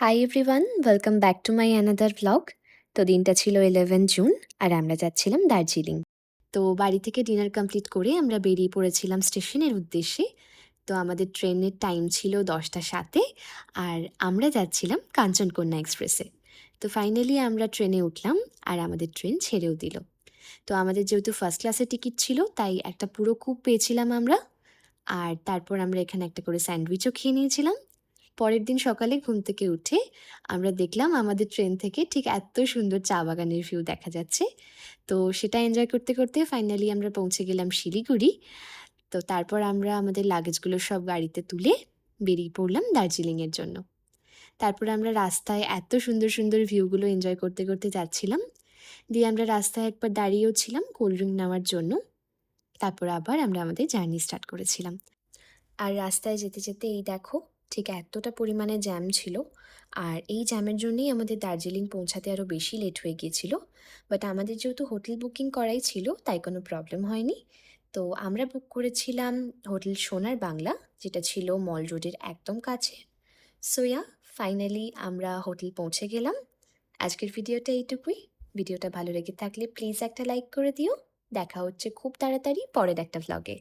Hi everyone, welcome back to my another vlog. তো দিনটা ছিল 11 জুন আর আমরা যাচ্ছিলাম দার্জিলিং। তো বাড়ি থেকে ডিনার কমপ্লিট করে আমরা বেরিয়ে পড়েছিলাম স্টেশনের উদ্দেশ্যে। তো আমাদের ট্রেনের টাইম ছিল 10টা 7-এ আর আমরা যাচ্ছিলাম কাঞ্চনকন্যা এক্সপ্রেসে। তো ফাইনালি আমরা ট্রেনে উঠলাম আর আমাদের ট্রেন ছেড়েও দিল। তো আমাদের যেহেতু ফার্স্ট ক্লাসের টিকিট ছিল তাই একটা পুরো কূপ পেয়েছিলাম আমরা। আর তারপর আমরা এখানে একটা করে স্যান্ডউইচও খেয়ে নিয়েছিলাম। পরের দিন সকালে ঘুম থেকে উঠে আমরা দেখলাম আমাদের ট্রেন থেকে ঠিক এত সুন্দর চা বাগানের ভিউ দেখা যাচ্ছে। তো সেটা এনজয় করতে করতে ফাইনালি আমরা পৌঁছে গেলাম শিলিগুড়ি। তো তারপর আমরা আমাদের লাগেজগুলো সব গাড়িতে তুলে বেরিয়ে পড়লাম দার্জিলিংয়ের জন্য। তারপর আমরা রাস্তায় এত সুন্দর সুন্দর ভিউগুলো এনজয় করতে করতে যাচ্ছিলাম। দিয়ে আমরা রাস্তায় একবার দাঁড়িয়েও ছিলাম কোল্ড ড্রিঙ্ক নেওয়ার জন্য। তারপর আবার আমরা আমাদের জার্নি স্টার্ট করেছিলাম। আর রাস্তায় যেতে যেতে এই দেখো ঠিক এতটা পরিমাণে জ্যাম ছিল। আর এই জ্যামের জন্যই আমাদের দার্জিলিং পৌঁছাতে আরও বেশি লেট হয়ে গিয়েছিল। বাট আমাদের যেহেতু হোটেল বুকিং করাই ছিল তাই কোনো প্রবলেম হয়নি। তো আমরা বুক করেছিলাম হোটেল সোনার বাংলা, যেটা ছিল মল রোডের একদম কাছে। সোয়া ফাইনালি আমরা হোটেল পৌঁছে গেলাম। আজকের ভিডিওটা এইটুকুই। ভিডিওটা ভালো লেগে থাকলে প্লিজ একটা লাইক করে দিও। দেখা হচ্ছে খুব তাড়াতাড়ি পরের একটা ভ্লগে।